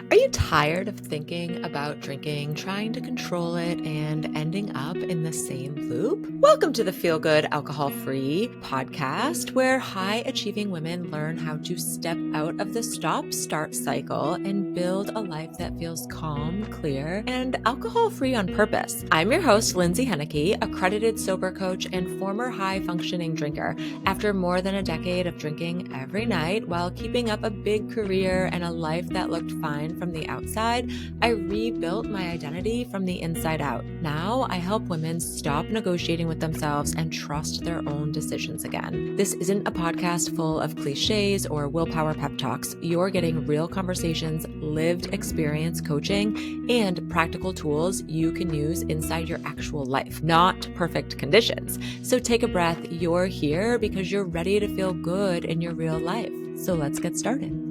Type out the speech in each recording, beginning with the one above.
Are you tired of thinking about drinking, trying to control it, and ending up in the same loop? Welcome to the Feel Good Alcohol Free podcast, where high achieving women learn how to step out of the stop start cycle and build a life that feels calm, clear, and alcohol free on purpose. I'm your host, Lindsay, accredited sober coach and former high functioning drinker. After more than a decade of drinking every night while keeping up a big career and a life that looked fine from the outside, I rebuilt my identity from the inside out. Now I help women stop negotiating with themselves and trust their own decisions again. This isn't a podcast full of cliches or willpower pep talks. You're getting real conversations, lived experience coaching, and practical tools you can use inside your actual life, not perfect conditions. So take a breath. You're here because you're ready to feel good in your real life. So let's get started.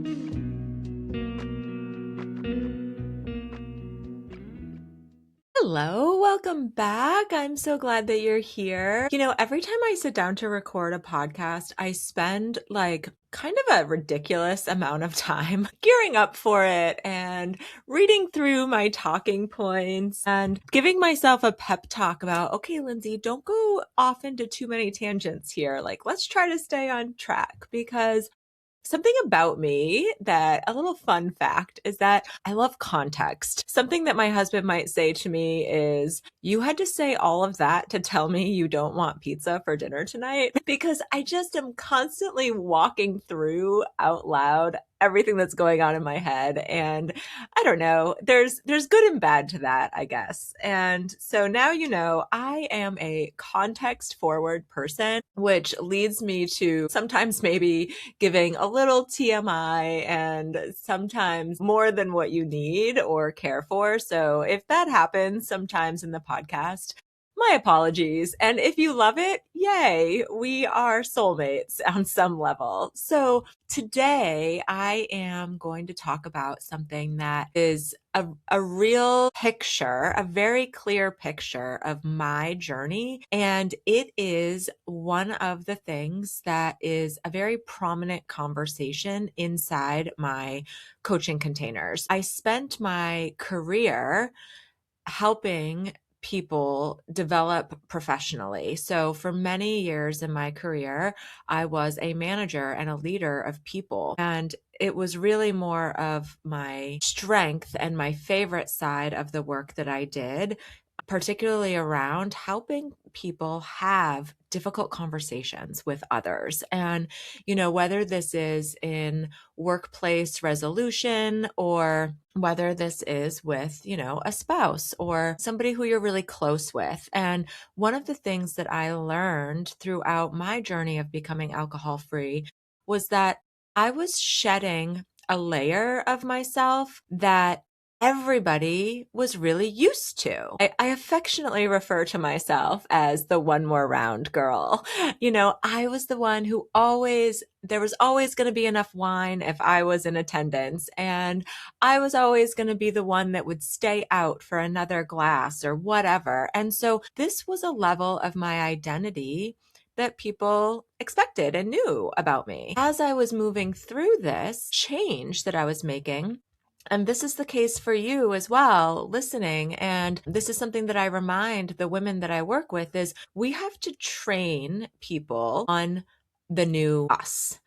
Hello, welcome back. I'm so glad that you're here. Every time I sit down to record a podcast, I spend kind of a ridiculous amount of time gearing up for it and reading through my talking points and giving myself a pep talk about, okay, Lindsay, don't go off into too many tangents here. Let's try to stay on track, because something about me that a little fun fact is that I love context. Something that my husband might say to me is, you had to say all of that to tell me you don't want pizza for dinner tonight, because I just am constantly walking through out loud everything that's going on in my head. And I don't know, there's good and bad to that, I guess. And so now, I am a context forward person, which leads me to sometimes maybe giving a little TMI and sometimes more than what you need or care for. So if that happens sometimes in the podcast, my apologies. And if you love it, yay, we are soulmates on some level. So today I am going to talk about something that is a real picture, a very clear picture of my journey. And it is one of the things that is a very prominent conversation inside my coaching containers. I spent my career helping people develop professionally. So for many years in my career, I was a manager and a leader of people. And it was really more of my strength and my favorite side of the work that I did, particularly around helping people have difficult conversations with others. And, whether this is in workplace resolution or whether this is with, a spouse or somebody who you're really close with. And one of the things that I learned throughout my journey of becoming alcohol free was that I was shedding a layer of myself that everybody was really used to. I affectionately refer to myself as the one more round girl. I was the one who there was always going to be enough wine if I was in attendance. And I was always going to be the one that would stay out for another glass or whatever. And so this was a level of my identity that people expected and knew about me. As I was moving through this change that I was making, and this is the case for you as well, listening. And this is something that I remind the women that I work with is we have to train people on the new us.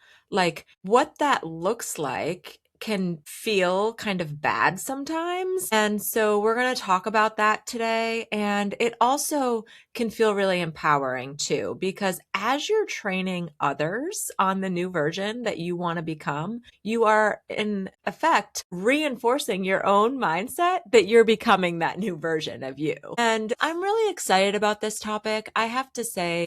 What that looks like can feel kind of bad sometimes. And so we're going to talk about that today. And it also can feel really empowering too, because as you're training others on the new version that you want to become, you are in effect reinforcing your own mindset that you're becoming that new version of you. And I'm really excited about this topic. I have to say,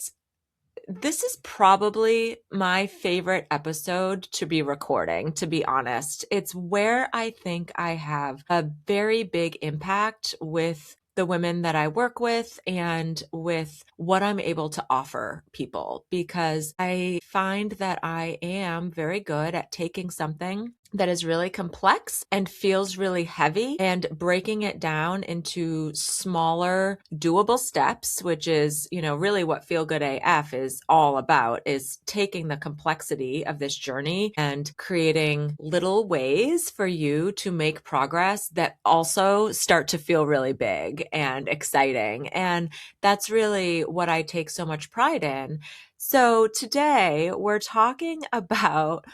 this is probably my favorite episode to be recording, to be honest. It's where I think I have a very big impact with the women that I work with and with what I'm able to offer people, because I find that I am very good at taking something that is really complex and feels really heavy, and breaking it down into smaller doable steps, which is, really what Feel Good AF is all about, is taking the complexity of this journey and creating little ways for you to make progress that also start to feel really big and exciting. And that's really what I take so much pride in. So today we're talking about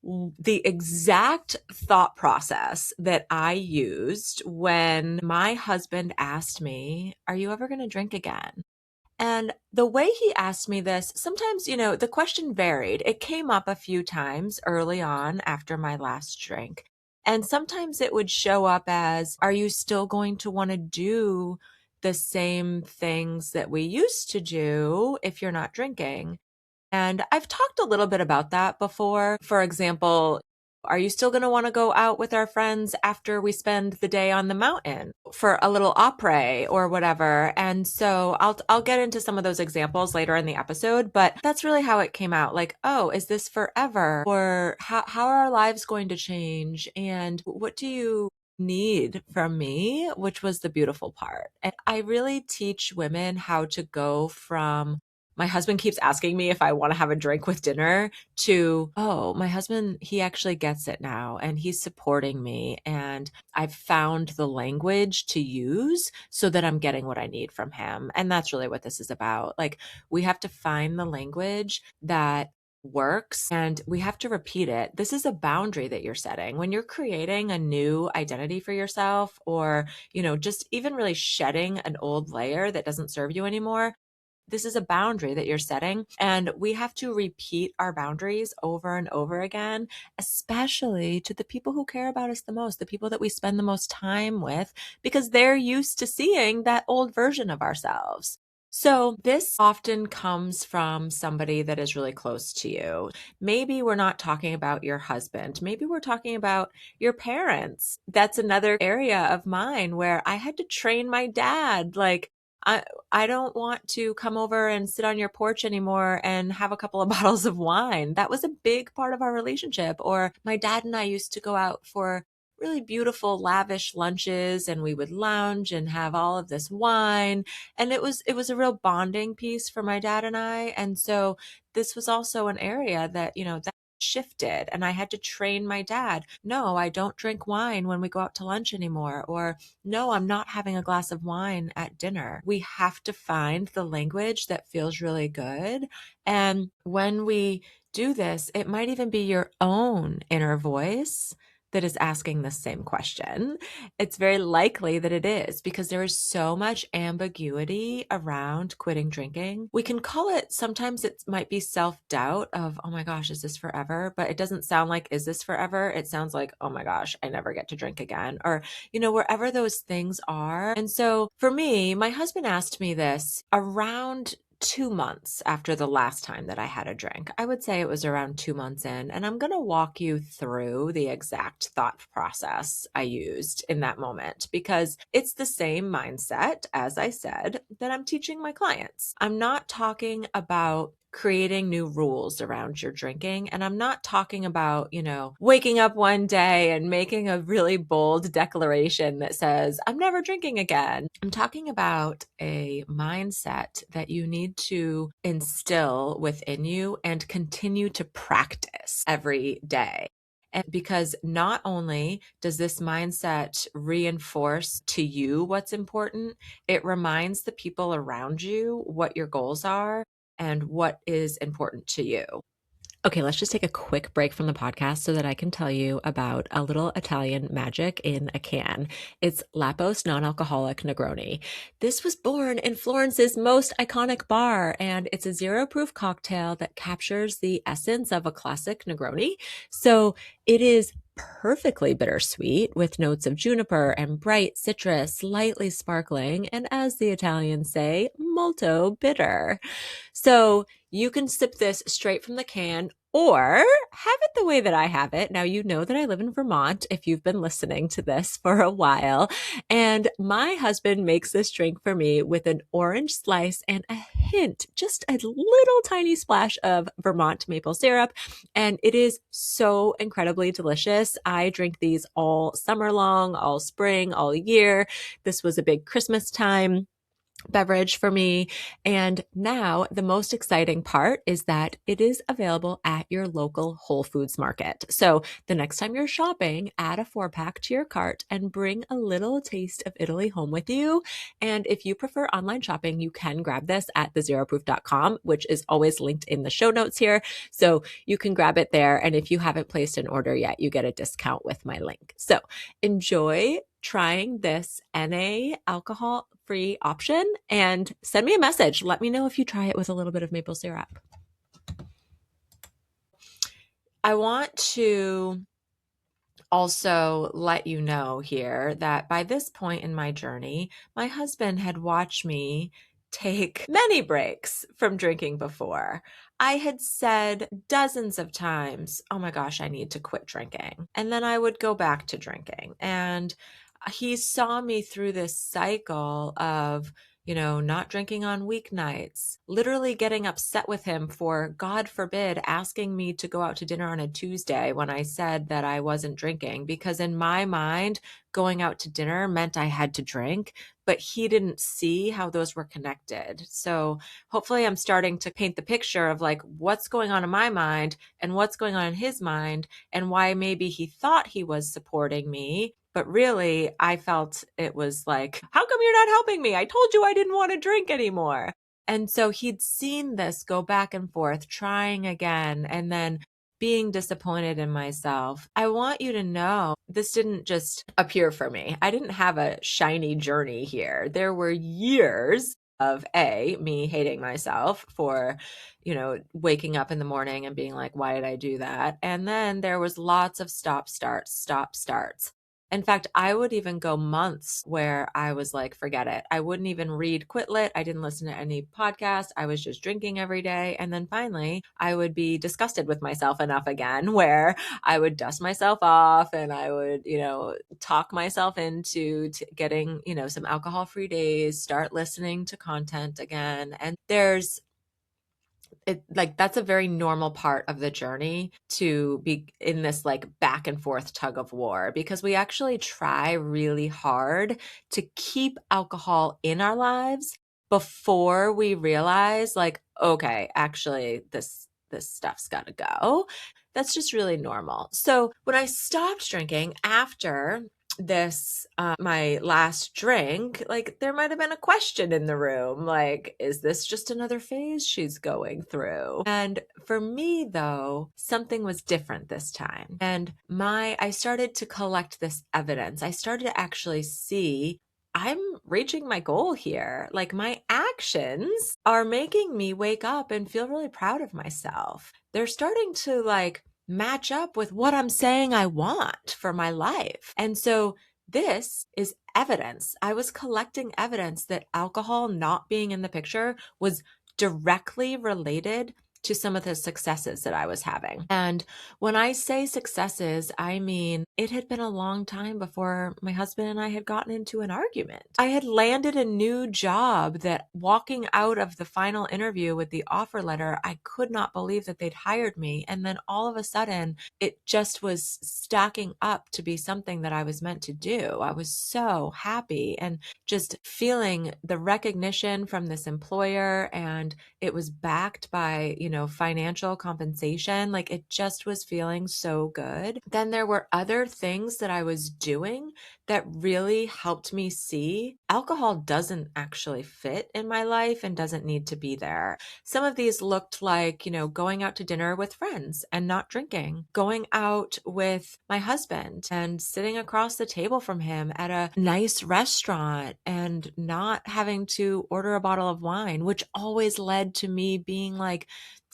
the exact thought process that I used when my husband asked me, "Are you ever going to drink again?" And the way he asked me this, sometimes, the question varied. It came up a few times early on after my last drink. And sometimes it would show up as, "Are you still going to want to do the same things that we used to do if you're not drinking?" And I've talked a little bit about that before. For example, are you still going to want to go out with our friends after we spend the day on the mountain for a little après or whatever? And so I'll get into some of those examples later in the episode, but that's really how it came out. Like, oh, is this forever? Or how are our lives going to change? And what do you need from me? Which was the beautiful part. And I really teach women how to go from, my husband keeps asking me if I want to have a drink with dinner, to, oh, my husband, he actually gets it now and he's supporting me. And I've found the language to use so that I'm getting what I need from him. And that's really what this is about. Like, we have to find the language that works and we have to repeat it. This is a boundary that you're setting when you're creating a new identity for yourself, or, just even really shedding an old layer that doesn't serve you anymore. This is a boundary that you're setting, and we have to repeat our boundaries over and over again, especially to the people who care about us the most, the people that we spend the most time with, because they're used to seeing that old version of ourselves. So this often comes from somebody that is really close to you. Maybe we're not talking about your husband. Maybe we're talking about your parents. That's another area of mine where I had to train my dad. Like, I don't want to come over and sit on your porch anymore and have a couple of bottles of wine. That was a big part of our relationship. Or my dad and I used to go out for really beautiful, lavish lunches, and we would lounge and have all of this wine. And it was a real bonding piece for my dad and I. And so this was also an area that, that shifted, and I had to train my dad. No, I don't drink wine when we go out to lunch anymore. Or no, I'm not having a glass of wine at dinner. We have to find the language that feels really good. And when we do this, it might even be your own inner voice that is asking the same question. It's very likely that it is, because there is so much ambiguity around quitting drinking. We can call it, sometimes it might be self-doubt of, oh my gosh, is this forever? But it doesn't sound like, is this forever? It sounds like, oh my gosh, I never get to drink again. Or, wherever those things are. And so for me, my husband asked me this around 2 months after the last time that I had a drink. I would say it was around 2 months in. And I'm going to walk you through the exact thought process I used in that moment, because it's the same mindset, as I said, that I'm teaching my clients. I'm not talking about creating new rules around your drinking. And I'm not talking about, waking up one day and making a really bold declaration that says, I'm never drinking again. I'm talking about a mindset that you need to instill within you and continue to practice every day. And because not only does this mindset reinforce to you what's important, it reminds the people around you what your goals are and what is important to you. Okay, let's just take a quick break from the podcast so that I can tell you about a little Italian magic in a can. It's Lapos non-alcoholic Negroni. This was born in Florence's most iconic bar, and it's a zero-proof cocktail that captures the essence of a classic Negroni. So it is perfectly bittersweet with notes of juniper and bright citrus, slightly sparkling, and as the Italians say, molto bitter. So you can sip this straight from the can or have it the way that I have it. Now, you know that I live in Vermont if you've been listening to this for a while. And my husband makes this drink for me with an orange slice and a hint, just a little tiny splash of Vermont maple syrup. And it is so incredibly delicious. I drink these all summer long, all spring, all year. This was a big Christmas time beverage for me. And now the most exciting part is that it is available at your local Whole Foods market. So the next time you're shopping, add a 4-pack to your cart and bring a little taste of Italy home with you. And if you prefer online shopping, you can grab this at thezeroproof.com, which is always linked in the show notes here. So you can grab it there. And if you haven't placed an order yet, you get a discount with my link. So enjoy trying this NA alcohol free option and send me a message. Let me know if you try it with a little bit of maple syrup. I want to also let you know here that by this point in my journey, my husband had watched me take many breaks from drinking before. I had said dozens of times, oh my gosh, I need to quit drinking. And then I would go back to drinking. And he saw me through this cycle of, not drinking on weeknights, literally getting upset with him for, God forbid, asking me to go out to dinner on a Tuesday when I said that I wasn't drinking, because in my mind, going out to dinner meant I had to drink, but he didn't see how those were connected. So hopefully I'm starting to paint the picture of like what's going on in my mind and what's going on in his mind and why maybe he thought he was supporting me. But really, I felt it was like, how come you're not helping me? I told you I didn't want to drink anymore. And so he'd seen this go back and forth, trying again, and then being disappointed in myself. I want you to know this didn't just appear for me. I didn't have a shiny journey here. There were years of me hating myself for, waking up in the morning and being like, why did I do that? And then there was lots of stop starts. In fact, I would even go months where I was like, forget it. I wouldn't even read Quitlet. I didn't listen to any podcast. I was just drinking every day. And then finally, I would be disgusted with myself enough again where I would dust myself off and I would, talk myself into getting, some alcohol-free days, start listening to content again. And that's a very normal part of the journey to be in this like back and forth tug of war, because we actually try really hard to keep alcohol in our lives before we realize like, okay, actually this stuff's got to go. That's just really normal. So when I stopped drinking after this my last drink, like there might have been a question in the room, like, is this just another phase she's going through? And for me though, something was different this time. And I started to collect this evidence. I started to actually see I'm reaching my goal here. Like my actions are making me wake up and feel really proud of myself. They're starting to like match up with what I'm saying I want for my life. And so this is evidence. I was collecting evidence that alcohol not being in the picture was directly related to some of the successes that I was having. And when I say successes, I mean, it had been a long time before my husband and I had gotten into an argument. I had landed a new job that walking out of the final interview with the offer letter, I could not believe that they'd hired me. And then all of a sudden, it just was stacking up to be something that I was meant to do. I was so happy and just feeling the recognition from this employer, and it was backed by, financial compensation. Like it just was feeling so good. Then there were other things that I was doing that really helped me see alcohol doesn't actually fit in my life and doesn't need to be there. Some of these looked like, going out to dinner with friends and not drinking, going out with my husband and sitting across the table from him at a nice restaurant and not having to order a bottle of wine, which always led to me being like,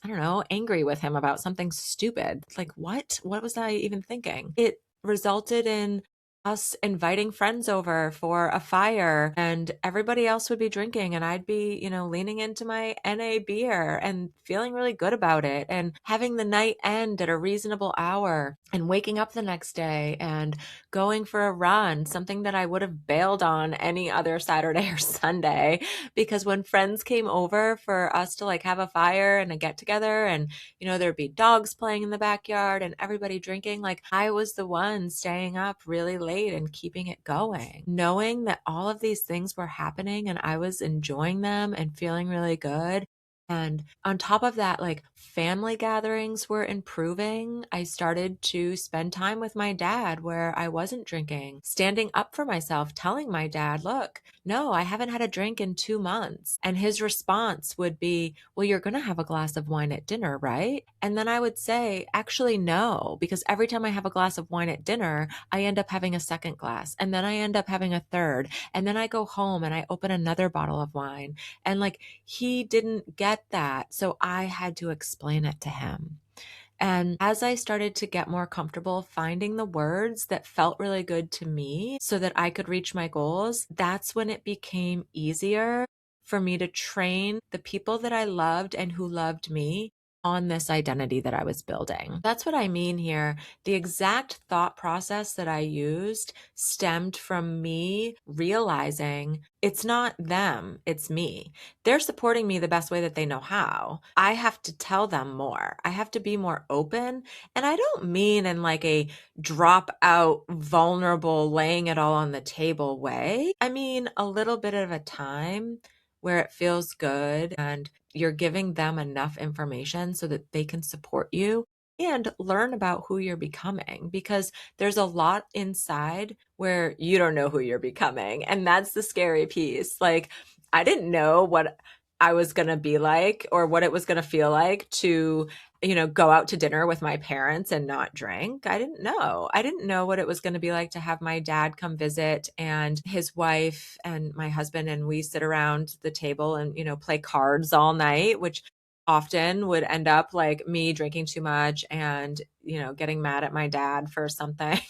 I don't know, angry with him about something stupid. Like, what? What was I even thinking? It resulted in us inviting friends over for a fire and everybody else would be drinking and I'd be, leaning into my NA beer and feeling really good about it and having the night end at a reasonable hour and waking up the next day and going for a run, something that I would have bailed on any other Saturday or Sunday because when friends came over for us to like have a fire and a get together and there'd be dogs playing in the backyard and everybody drinking. Like I was the one staying up really late and keeping it going, knowing that all of these things were happening and I was enjoying them and feeling really good. And on top of that, like family gatherings were improving. I started to spend time with my dad where I wasn't drinking, standing up for myself, telling my dad, look, no, I haven't had a drink in 2 months. And his response would be, well, you're going to have a glass of wine at dinner, right? And then I would say, actually, no, because every time I have a glass of wine at dinner, I end up having a second glass and then I end up having a third. And then I go home and I open another bottle of wine. And like he didn't get that. So I had to explain it to him. And as I started to get more comfortable finding the words that felt really good to me so that I could reach my goals, that's when it became easier for me to train the people that I loved and who loved me on this identity that I was building. That's what I mean here. The exact thought process that I used stemmed from me realizing it's not them, it's me. They're supporting me the best way that they know how. I have to tell them more. I have to be more open. And I don't mean in like a drop out, vulnerable, laying it all on the table way. I mean a little bit of a time where it feels good and you're giving them enough information so that they can support you and learn about who you're becoming because there's a lot inside where you don't know who you're becoming. And that's the scary piece. Like, I didn't know what I was going to be like or what it was going to feel like to, go out to dinner with my parents and not drink. I didn't know. I didn't know what it was going to be like to have my dad come visit and his wife and my husband, and we sit around the table and, play cards all night, which often would end up like me drinking too much and, getting mad at my dad for something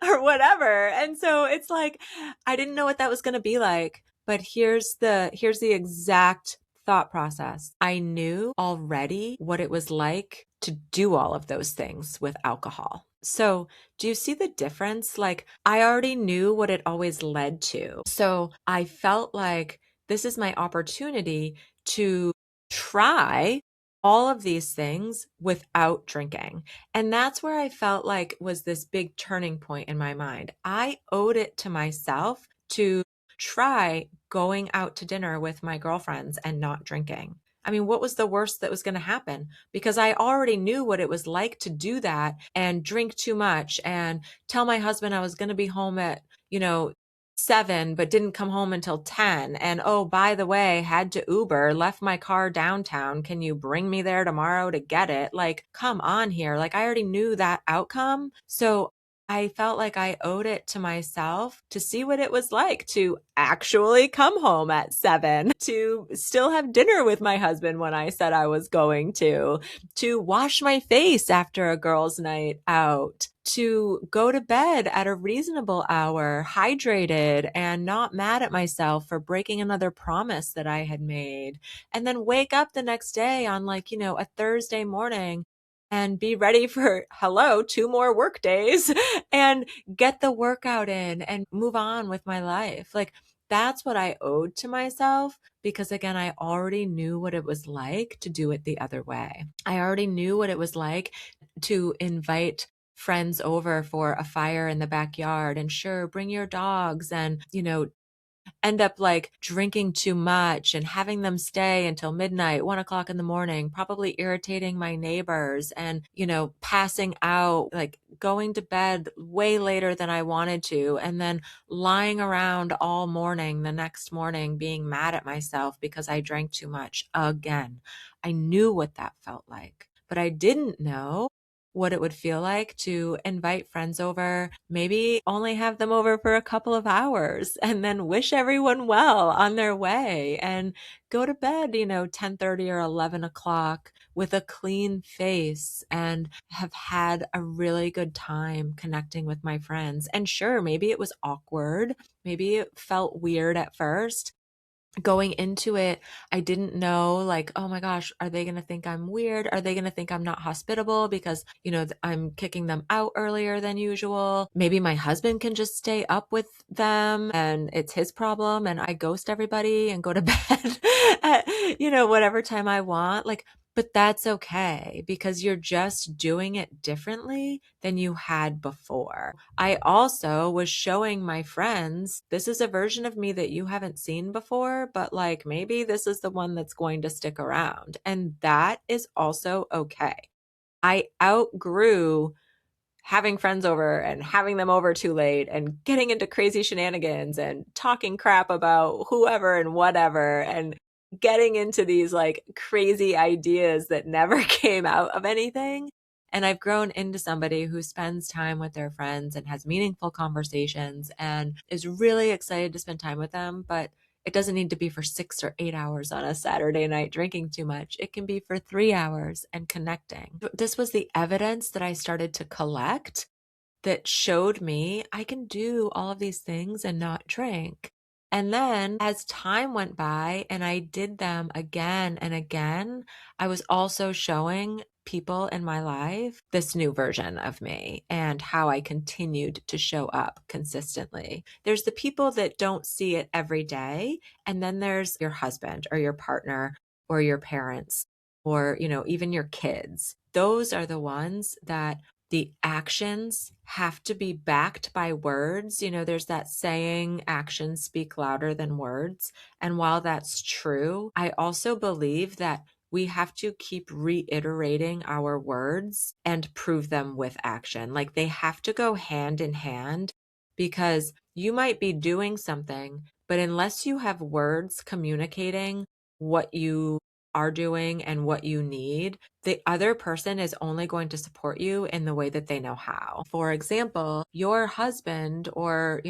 or whatever. And so it's like, I didn't know what that was going to be like. But here's the exact thought process. I knew already what it was like to do all of those things with alcohol. So do you see the difference? Like I already knew what it always led to. So I felt like this is my opportunity to try all of these things without drinking. And that's where I felt like was this big turning point in my mind. I owed it to myself to try going out to dinner with my girlfriends and not drinking. I mean, what was the worst that was going to happen? Because I already knew what it was like to do that and drink too much and tell my husband I was going to be home at, 7, but didn't come home until 10. And oh, by the way, had to Uber, left my car downtown. Can you bring me there tomorrow to get it? Like, come on here. Like, I already knew that outcome. So I felt like I owed it to myself to see what it was like to actually come home at 7, to still have dinner with my husband when I said I was going to wash my face after a girls' night out, to go to bed at a reasonable hour, hydrated and not mad at myself for breaking another promise that I had made, and then wake up the next day on like, a Thursday morning and be ready for, hello, 2 more work days and get the workout in and move on with my life. Like that's what I owed to myself because again, I already knew what it was like to do it the other way. I already knew what it was like to invite friends over for a fire in the backyard and sure, bring your dogs and, end up like drinking too much and having them stay until midnight, 1 o'clock in the morning, probably irritating my neighbors and, passing out, like going to bed way later than I wanted to. And then lying around all morning the next morning, being mad at myself because I drank too much again. I knew what that felt like, but I didn't know what it would feel like to invite friends over, maybe only have them over for a couple of hours and then wish everyone well on their way and go to bed, 10:30 or 11 o'clock with a clean face and have had a really good time connecting with my friends. And sure, maybe it was awkward. Maybe it felt weird at first. Going into it, I didn't know, like, oh my gosh, are they going to think I'm weird? Are they going to think I'm not hospitable because, I'm kicking them out earlier than usual? Maybe my husband can just stay up with them and it's his problem and I ghost everybody and go to bed at, whatever time I want. Like, but that's okay because you're just doing it differently than you had before. I also was showing my friends, this is a version of me that you haven't seen before, but like maybe this is the one that's going to stick around. And that is also okay. I outgrew having friends over and having them over too late and getting into crazy shenanigans and talking crap about whoever and whatever and getting into these like crazy ideas that never came out of anything. And I've grown into somebody who spends time with their friends and has meaningful conversations and is really excited to spend time with them. But it doesn't need to be for 6 or 8 hours on a Saturday night drinking too much. It can be for 3 hours and connecting. This was the evidence that I started to collect that showed me I can do all of these things and not drink. And then as time went by and I did them again and again, I was also showing people in my life this new version of me and how I continued to show up consistently. There's the people that don't see it every day. And then there's your husband or your partner or your parents or, even your kids. Those are the ones that the actions have to be backed by words. There's that saying, actions speak louder than words. And while that's true, I also believe that we have to keep reiterating our words and prove them with action. Like they have to go hand in hand because you might be doing something, but unless you have words communicating what you are doing and what you need, the other person is only going to support you in the way that they know how. For example, your husband or,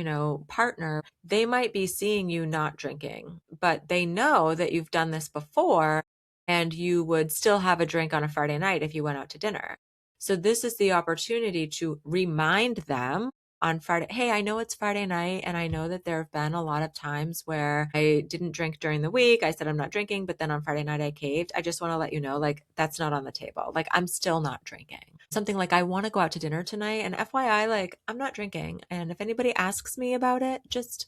partner, they might be seeing you not drinking, but they know that you've done this before and you would still have a drink on a Friday night if you went out to dinner. So this is the opportunity to remind them on Friday, hey, I know it's Friday night and I know that there have been a lot of times where I didn't drink during the week. I said I'm not drinking, but then on Friday night I caved. I just want to let you know, like, that's not on the table. Like, I'm still not drinking. Something like, I want to go out to dinner tonight and FYI, like, I'm not drinking. And if anybody asks me about it, just,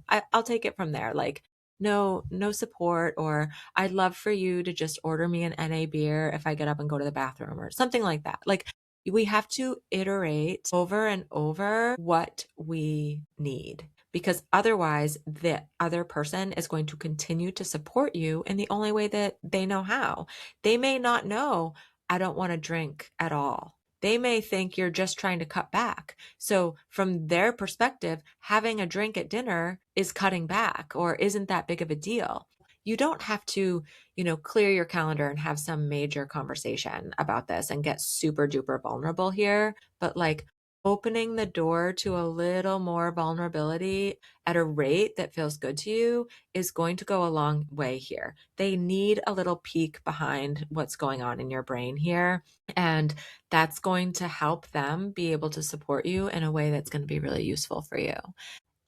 I'll take it from there. Like, no support, or I'd love for you to just order me an NA beer if I get up and go to the bathroom or something like that. Like, we have to iterate over and over what we need because otherwise the other person is going to continue to support you in the only way that they know how. They may not know, I don't want to drink at all. They may think you're just trying to cut back. So from their perspective, having a drink at dinner is cutting back or isn't that big of a deal. You don't have to, clear your calendar and have some major conversation about this and get super duper vulnerable here. But like opening the door to a little more vulnerability at a rate that feels good to you is going to go a long way here. They need a little peek behind what's going on in your brain here. And that's going to help them be able to support you in a way that's going to be really useful for you.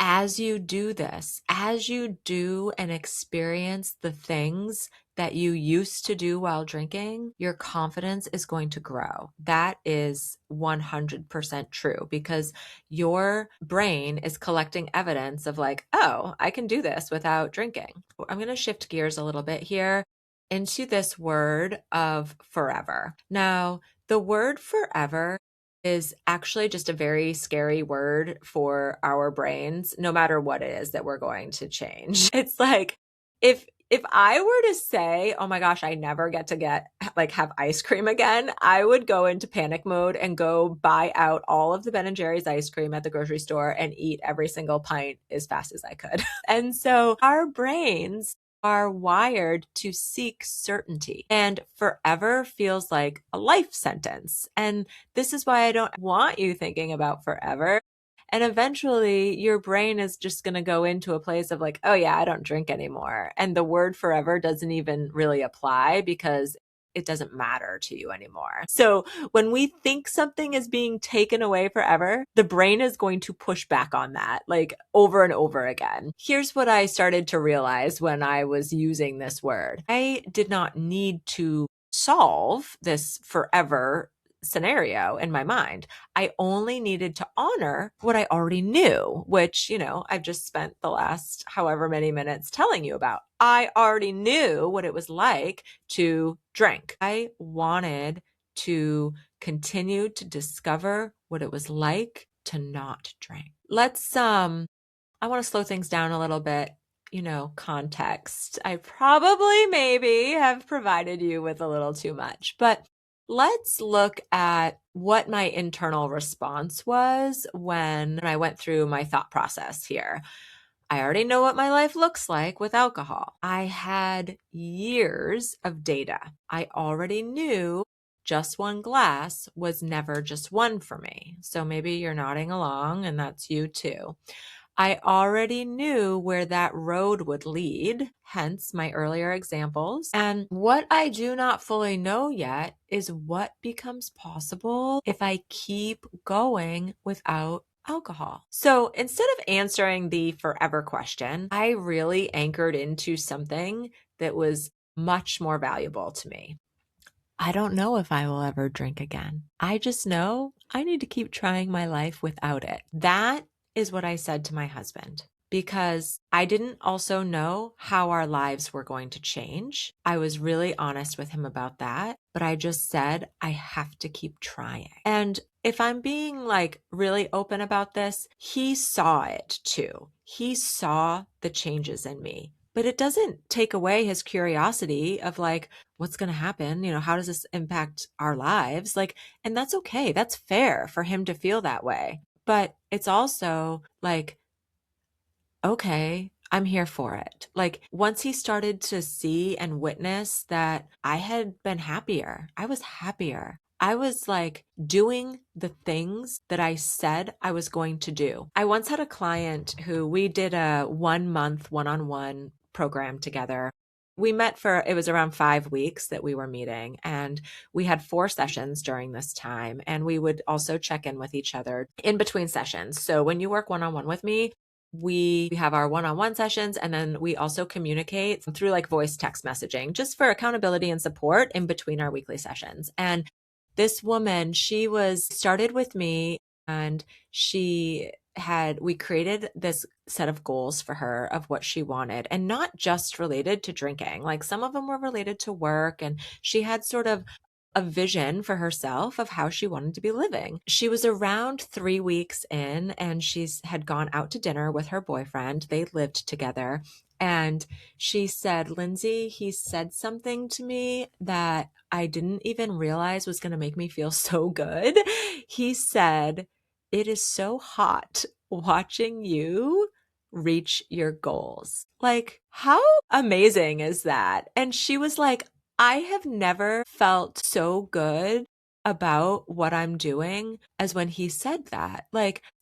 As you do this, as you do and experience the things that you used to do while drinking, your confidence is going to grow. That is 100% true because your brain is collecting evidence of like, oh, I can do this without drinking. I'm going to shift gears a little bit here into this word of forever. Now, the word forever is actually just a very scary word for our brains, no matter what it is that we're going to change. It's like if I were to say, oh my gosh, I never get to have ice cream again, I would go into panic mode and go buy out all of the Ben and Jerry's ice cream at the grocery store and eat every single pint as fast as I could. And so our brains are wired to seek certainty, and forever feels like a life sentence. And this is why I don't want you thinking about forever. And eventually your brain is just going to go into a place of like, oh yeah, I don't drink anymore. And the word forever doesn't even really apply because it doesn't matter to you anymore. So when we think something is being taken away forever, the brain is going to push back on that like over and over again. Here's what I started to realize when I was using this word. I did not need to solve this forever scenario in my mind. I only needed to honor what I already knew, which, I've just spent the last however many minutes telling you about. I already knew what it was like to drink. I wanted to continue to discover what it was like to not drink. I want to slow things down a little bit. Context. I probably maybe have provided you with a little too much, but let's look at what my internal response was when I went through my thought process here. I already know what my life looks like with alcohol. I had years of data. I already knew just one glass was never just one for me. So maybe you're nodding along and that's you too. I already knew where that road would lead, hence my earlier examples. And what I do not fully know yet is what becomes possible if I keep going without alcohol. So instead of answering the forever question, I really anchored into something that was much more valuable to me. I don't know if I will ever drink again. I just know I need to keep trying my life without it. That is what I said to my husband, because I didn't also know how our lives were going to change. I was really honest with him about that, but I just said, I have to keep trying. And if I'm being like really open about this, he saw it too. He saw the changes in me. But it doesn't take away his curiosity of like, what's going to happen? How does this impact our lives? And that's okay. That's fair for him to feel that way. But it's also like, okay, I'm here for it. Once he started to see and witness that I had been happier, I was happier. I was doing the things that I said I was going to do. I once had a client who we did a 1-month one-on-one program together. We met it was around 5 weeks that we were meeting, and we had 4 sessions during this time. And we would also check in with each other in between sessions. So when you work one-on-one with me, we have our one-on-one sessions, and then we also communicate through voice text messaging just for accountability and support in between our weekly sessions. And this woman, she started with me, and we created this set of goals for her of what she wanted, and not just related to drinking. Some of them were related to work, and she had sort of a vision for herself of how she wanted to be living. She was around 3 weeks in, and had gone out to dinner with her boyfriend. They lived together. And she said, Lindsay, he said something to me that I didn't even realize was going to make me feel so good. He said, it is so hot watching you reach your goals. How amazing is that? And she was like, I have never felt so good about what I'm doing as when he said that.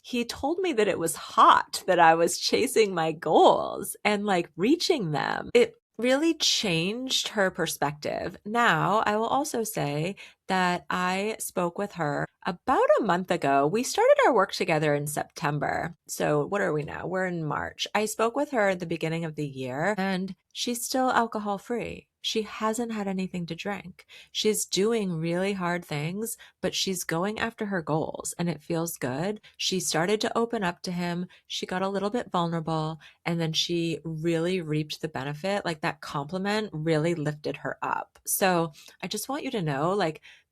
He told me that it was hot, that I was chasing my goals and reaching them. It really changed her perspective. Now, I will also say that I spoke with her about a month ago. We started our work together in September. So what are we now? We're in March. I spoke with her at the beginning of the year, and she's still alcohol free. She hasn't had anything to drink. She's doing really hard things, but she's going after her goals, and it feels good. She started to open up to him. She got a little bit vulnerable, and then she really reaped the benefit. That compliment really lifted her up. So I just want you to know,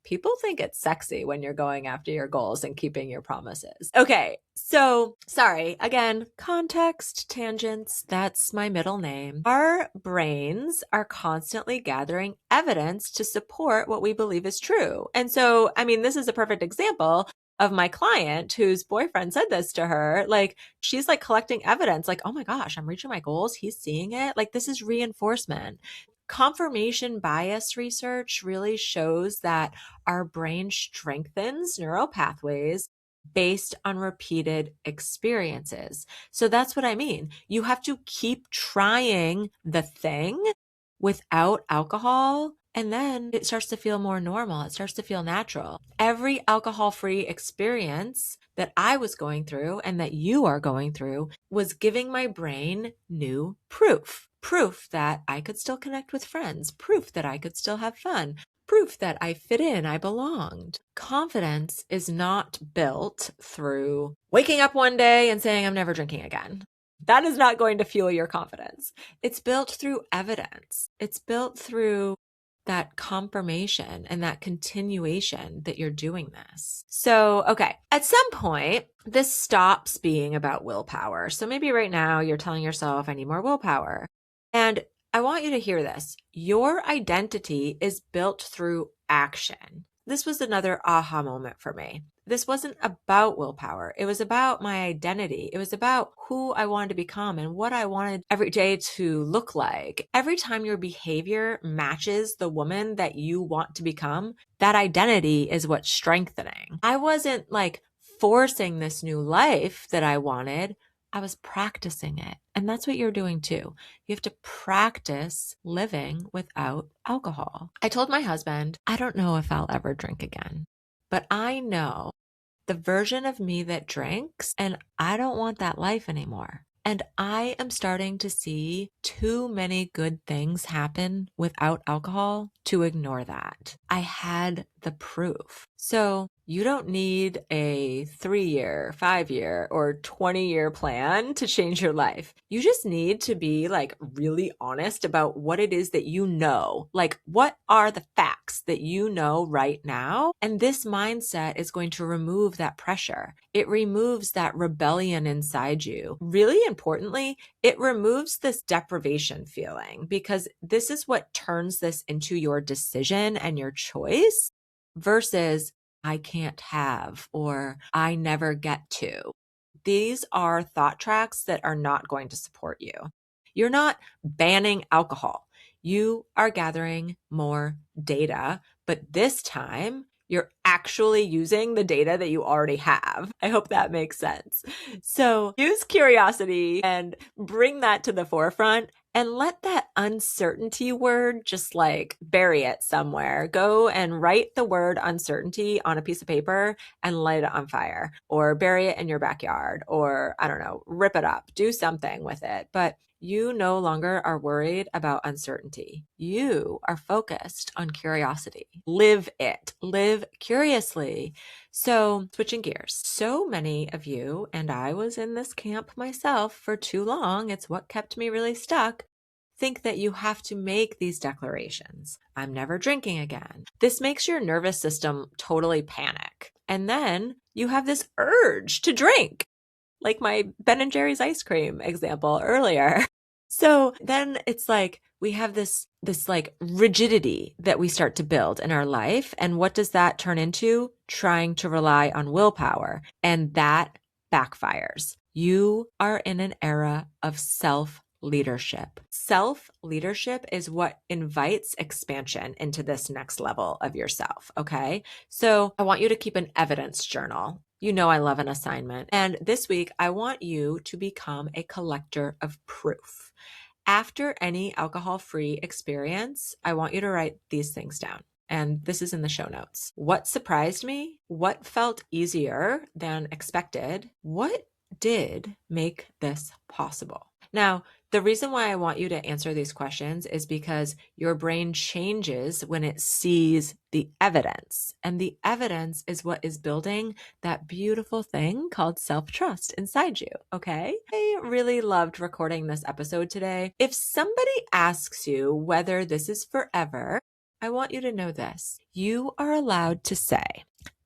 people think it's sexy when you're going after your goals and keeping your promises. Okay, so sorry, again, context, tangents, that's my middle name. Our brains are constantly gathering evidence to support what we believe is true. And so, this is a perfect example of my client whose boyfriend said this to her. Like, she's like collecting evidence, like, oh my gosh, I'm reaching my goals. He's seeing it. Like, this is reinforcement. Confirmation bias research really shows that our brain strengthens neural pathways based on repeated experiences. So that's what I mean. You have to keep trying the thing without alcohol, and then it starts to feel more normal. It starts to feel natural. Every alcohol-free experience that I was going through and that you are going through was giving my brain new proof. Proof that I could still connect with friends, proof that I could still have fun, proof that I fit in, I belonged. Confidence is not built through waking up one day and saying, I'm never drinking again. That is not going to fuel your confidence. It's built through evidence. It's built through that confirmation and that continuation that you're doing this. So, okay, at some point, this stops being about willpower. So maybe right now you're telling yourself, I need more willpower. And I want you to hear this. Your identity is built through action. This was another aha moment for me. This wasn't about willpower. It was about my identity. It was about who I wanted to become and what I wanted every day to look like. Every time your behavior matches the woman that you want to become, that identity is what's strengthening. I wasn't like forcing this new life that I wanted. I was practicing it. And that's what you're doing too. You have to practice living without alcohol. I told my husband, I don't know if I'll ever drink again, but I know the version of me that drinks, and I don't want that life anymore. And I am starting to see too many good things happen without alcohol to ignore that. I had the proof. So you don't need a 3-year, 5-year, or 20-year plan to change your life. You just need to be like really honest about what it is that you know. Like, what are the facts that you know right now? And this mindset is going to remove that pressure. It removes that rebellion inside you. Really importantly, it removes this deprivation feeling, because this is what turns this into your decision and your choice versus I can't have or I never get to. These are thought tracks that are not going to support you. You're not banning alcohol. You are gathering more data, but this time you're actually using the data that you already have. I hope that makes sense. So use curiosity and bring that to the forefront, and let that uncertainty word just like bury it somewhere. Go and write the word uncertainty on a piece of paper and light it on fire, or bury it in your backyard, or I don't know, rip it up, do something with it. But you no longer are worried about uncertainty. You are focused on curiosity. Live it. Live curiously. So, switching gears. So many of you, and I was in this camp myself for too long, it's what kept me really stuck, think that you have to make these declarations. I'm never drinking again. This makes your nervous system totally panic. And then you have this urge to drink, like my Ben and Jerry's ice cream example earlier. So then it's like we have this like rigidity that we start to build in our life. And what does that turn into? Trying to rely on willpower. And that backfires. You are in an era of self-leadership. Self-leadership is what invites expansion into this next level of yourself. Okay. So I want you to keep an evidence journal. You know I love an assignment. And this week, I want you to become a collector of proof. After any alcohol-free experience, I want you to write these things down. And this is in the show notes. What surprised me? What felt easier than expected? What did make this possible? Now, the reason why I want you to answer these questions is because your brain changes when it sees the evidence. And the evidence is what is building that beautiful thing called self-trust inside you, okay? I really loved recording this episode today. If somebody asks you whether this is forever, I want you to know this. You are allowed to say,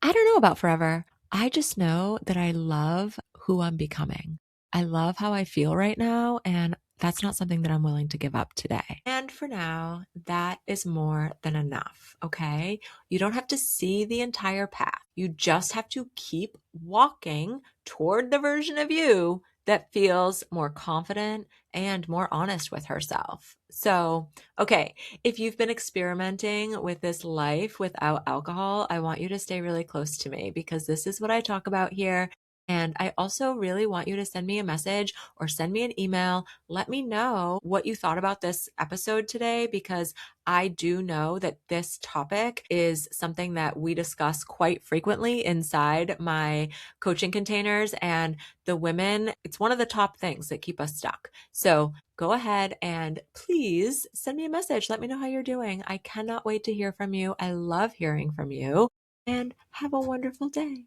I don't know about forever. I just know that I love who I'm becoming. I love how I feel right now, and that's not something that I'm willing to give up today. And for now, that is more than enough, okay? You don't have to see the entire path. You just have to keep walking toward the version of you that feels more confident and more honest with herself. So, okay, if you've been experimenting with this life without alcohol, I want you to stay really close to me because this is what I talk about here. And I also really want you to send me a message or send me an email. Let me know what you thought about this episode today, because I do know that this topic is something that we discuss quite frequently inside my coaching containers. And the women, it's one of the top things that keep us stuck. So go ahead and please send me a message. Let me know how you're doing. I cannot wait to hear from you. I love hearing from you, and have a wonderful day.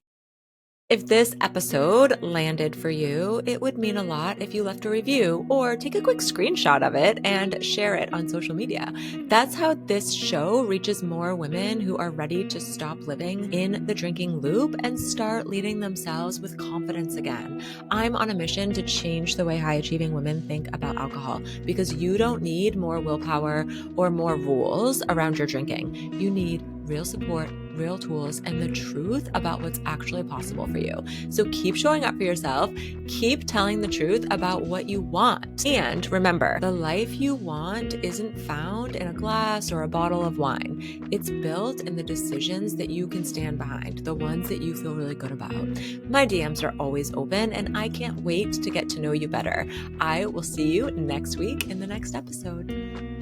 If this episode landed for you, it would mean a lot if you left a review or take a quick screenshot of it and share it on social media. That's how this show reaches more women who are ready to stop living in the drinking loop and start leading themselves with confidence again. I'm on a mission to change the way high-achieving women think about alcohol, because you don't need more willpower or more rules around your drinking. You need real support, real tools, and the truth about what's actually possible for you. So keep showing up for yourself, keep telling the truth about what you want. And remember, the life you want isn't found in a glass or a bottle of wine. It's built in the decisions that you can stand behind, the ones that you feel really good about. My DMs are always open, and I can't wait to get to know you better. I will see you next week in the next episode.